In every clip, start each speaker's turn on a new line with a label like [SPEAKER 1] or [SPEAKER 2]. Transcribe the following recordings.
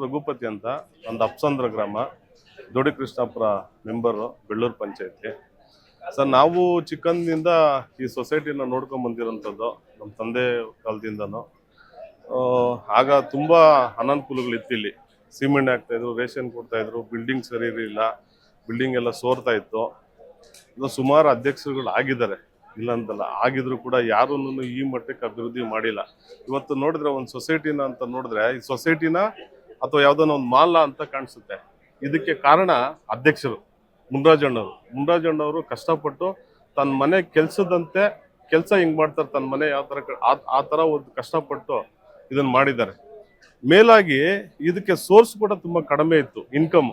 [SPEAKER 1] ರಘುಪತಿ ಅಂತ ಒಂದು ಅಪ್ಸಂದ್ರ ಗ್ರಾಮ ದೊಡ್ಡ ಕೃಷ್ಣಾಪುರ ಮೆಂಬರು ಬೆಳ್ಳೂರು ಪಂಚಾಯತಿ. ಸರ್, ನಾವು ಚಿಕ್ಕಂದಿನಿಂದ ಈ ಸೊಸೈಟಿನ ನೋಡ್ಕೊಂಡ್ ಬಂದಿರೋಂಥದ್ದು ನಮ್ಮ ತಂದೆ ಕಾಲದಿಂದನೂ. ಆಗ ತುಂಬಾ ಅನಾನುಕೂಲಗಳಿತ್ತು. ಇಲ್ಲಿ ಸಿಮೆಂಟ್ ಹಾಕ್ತಾಯಿದ್ರು, ರೇಷನ್ ಕೊಡ್ತಾಯಿದ್ರು, ಬಿಲ್ಡಿಂಗ್ ಸರಿ ಇರಲಿಲ್ಲ, ಬಿಲ್ಡಿಂಗ್ ಎಲ್ಲ ಸೋರ್ತಾ ಇತ್ತು. ಇದು ಸುಮಾರು ಅಧ್ಯಕ್ಷರುಗಳು ಆಗಿದ್ದಾರೆ, ಇಲ್ಲ ಅಂತಲ್ಲ, ಆಗಿದ್ರು ಕೂಡ ಯಾರೂ ಈ ಮಟ್ಟಕ್ಕೆ ಅಭಿವೃದ್ಧಿ ಮಾಡಿಲ್ಲ. ಇವತ್ತು ನೋಡಿದ್ರೆ ಒಂದು ಸೊಸೈಟಿನ ಅಂತ ನೋಡಿದ್ರೆ ಈ ಸೊಸೈಟಿನ ಅಥವಾ ಯಾವುದೋ ಒಂದು ಮಾಲ ಅಂತ ಕಾಣಿಸುತ್ತೆ. ಇದಕ್ಕೆ ಕಾರಣ ಅಧ್ಯಕ್ಷರು ಮುನ್ರಾಜಣ್ಣವರು ಕಷ್ಟಪಟ್ಟು ತನ್ನ ಮನೆ ಕೆಲಸದಂತೆ ಕೆಲಸ ಹಿಂಗ್ ಮಾಡ್ತಾರೆ, ತನ್ನ ಮನೆ ಯಾವ ತರ ಆ ತರ ಒಂದು ಕಷ್ಟಪಟ್ಟು ಇದನ್ನ ಮಾಡಿದ್ದಾರೆ. ಮೇಲಾಗಿ ಇದಕ್ಕೆ ಸೋರ್ಸ್ ಕೂಡ ತುಂಬಾ ಕಡಿಮೆ ಇತ್ತು, ಇನ್ಕಮ್.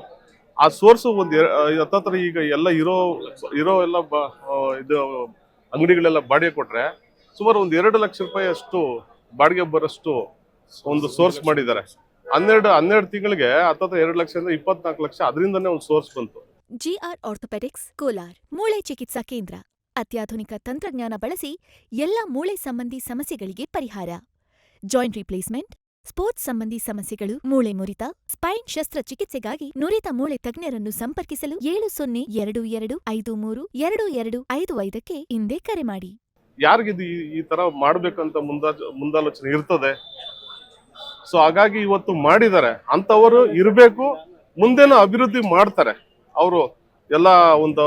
[SPEAKER 1] ಆ ಸೋರ್ಸ್ ಒಂದು ಹತ್ತತ್ರ ಈಗ ಎಲ್ಲ ಇರೋ ಎಲ್ಲ ಇದು ಅಂಗಡಿಗಳೆಲ್ಲ ಬಾಡಿಗೆ ಕೊಟ್ರೆ ಸುಮಾರು ಒಂದು 2 ಲಕ್ಷ ರೂಪಾಯಿ ಅಷ್ಟು ಬಾಡಿಗೆ ಬರೋಷ್ಟು ಒಂದು ಸೋರ್ಸ್ ಮಾಡಿದ್ದಾರೆ. 12 ತಿಂಗಳಿಗೆ ಹತ್ತತ್ರ 2 ಲಕ್ಷದಿಂದ 24 ಲಕ್ಷ ಅದರಿಂದನೇ ಒಂದು ಸೋರ್ಸ್ ಬಂತು.
[SPEAKER 2] ಜಿಆರ್ ಆರ್ಥೋಪೆಡಿಕ್ಸ್ ಕೋಲಾರ್ ಮೂಳೆ ಚಿಕಿತ್ಸಾ ಕೇಂದ್ರ. ಅತ್ಯಾಧುನಿಕ ತಂತ್ರಜ್ಞಾನ ಬಳಸಿ ಎಲ್ಲ ಮೂಳೆ ಸಂಬಂಧಿ ಸಮಸ್ಯೆಗಳಿಗೆ ಪರಿಹಾರ. ಜಾಯಿಂಟ್ ರಿಪ್ಲೇಸ್ಮೆಂಟ್, ಸ್ಪೋರ್ಟ್ಸ್ ಸಂಬಂಧಿ ಸಮಸ್ಯೆಗಳು, ಮೂಳೆ ಮುರಿತ, ಸ್ಪೈನ್ ಶಸ್ತ್ರಚಿಕಿತ್ಸೆಗಾಗಿ ನುರಿತ ಮೂಳೆ ತಜ್ಞರನ್ನು ಸಂಪರ್ಕಿಸಲು 7022532255ಕ್ಕೆ ಇಂದೇ ಕರೆ ಮಾಡಿ.
[SPEAKER 1] ಯಾರಿಗಿದು ಈ ತರ ಮಾಡ್ಬೇಕಂತ ಮುಂದಾಲೋಚನೆ ಇರ್ತದೆ. ಸೊ ಹಾಗಾಗಿ ಇವತ್ತು ಮಾಡಿದ್ದಾರೆ, ಅಂತವರು ಇರಬೇಕು, ಮುಂದೇನೂ ಅಭಿವೃದ್ಧಿ ಮಾಡ್ತಾರೆ. ಅವರು ಎಲ್ಲ ಒಂದು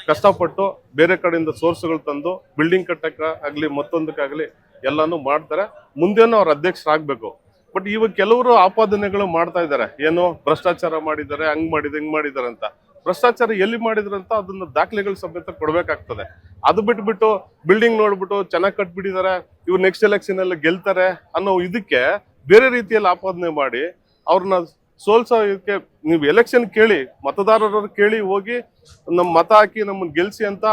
[SPEAKER 1] ಕಷ್ಟಪಟ್ಟು ಬೇರೆ ಕಡೆಯಿಂದ ಸೋರ್ಸ್ಗಳು ತಂದು ಬಿಲ್ಡಿಂಗ್ ಕಟ್ಟಕ್ಕಾಗ್ಲಿ ಮತ್ತೊಂದಕ್ಕಾಗ್ಲಿ ಎಲ್ಲಾನು ಮಾಡ್ತಾರೆ. ಮುಂದೇನೂ ಅವ್ರ ಅಧ್ಯಕ್ಷರಾಗಬೇಕು. ಬಟ್ ಇವಾಗ ಕೆಲವರು ಆಪಾದನೆಗಳು ಮಾಡ್ತಾ ಇದ್ದಾರೆ, ಏನು ಭ್ರಷ್ಟಾಚಾರ ಮಾಡಿದ್ದಾರೆ, ಹಿಂಗ್ ಮಾಡಿದ್ದಾರೆ ಅಂತ. ಭ್ರಷ್ಟಾಚಾರ ಎಲ್ಲಿ ಮಾಡಿದ್ರು ಅಂತ ಅದನ್ನ ದಾಖಲೆಗಳು ಸಮೇತ ಕೊಡ್ಬೇಕಾಗ್ತದೆ. ಅದು ಬಿಟ್ಬಿಟ್ಟು ಬಿಲ್ಡಿಂಗ್ ನೋಡ್ಬಿಟ್ಟು ಚೆನ್ನಾಗಿ ಕಟ್ಬಿಟ್ಟಿದ್ದಾರೆ, ಇವ್ರು ನೆಕ್ಸ್ಟ್ ಎಲೆಕ್ಷನ್ ಎಲ್ಲ ಗೆಲ್ತಾರೆ ಅನ್ನೋ ಇದಕ್ಕೆ ಬೇರೆ ರೀತಿಯಲ್ಲಿ ಆಪಾದನೆ ಮಾಡಿ ಅವ್ರನ್ನ ಸೋಲ್ಸೋಕೆ. ನೀವು ಎಲೆಕ್ಷನ್ ಕೇಳಿ, ಮತದಾರರ ಕೇಳಿ ಹೋಗಿ ನಮ್ ಮತ ಹಾಕಿ ನಮ್ಮನ್ನ ಗೆಲ್ಸಿ ಅಂತ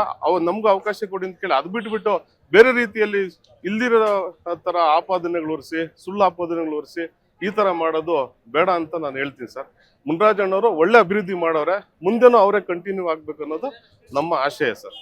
[SPEAKER 1] ನಮ್ಗೂ ಅವಕಾಶ ಕೊಡಿ ಅಂತ ಕೇಳಿ. ಅದು ಬಿಟ್ಬಿಟ್ಟು ಬೇರೆ ರೀತಿಯಲ್ಲಿ ಇಲ್ದಿರೋ ತರ ಆಪಾದನೆಗಳು ಹೊರಿಸಿ, ಸುಳ್ಳು ಆಪಾದನೆಗಳು ಹೊರಿಸಿ ಈ ತರ ಮಾಡೋದು ಬೇಡ ಅಂತ ನಾನು ಹೇಳ್ತೀನಿ ಸರ್. ಮುನ್ರಾಜಣ್ಣವರು ಒಳ್ಳೆ ಅಭಿವೃದ್ಧಿ ಮಾಡೋರೆ, ಮುಂದೆನೂ ಅವರೇ ಕಂಟಿನ್ಯೂ ಆಗ್ಬೇಕು ಅನ್ನೋದು ನಮ್ಮ ಆಶಯ ಸರ್.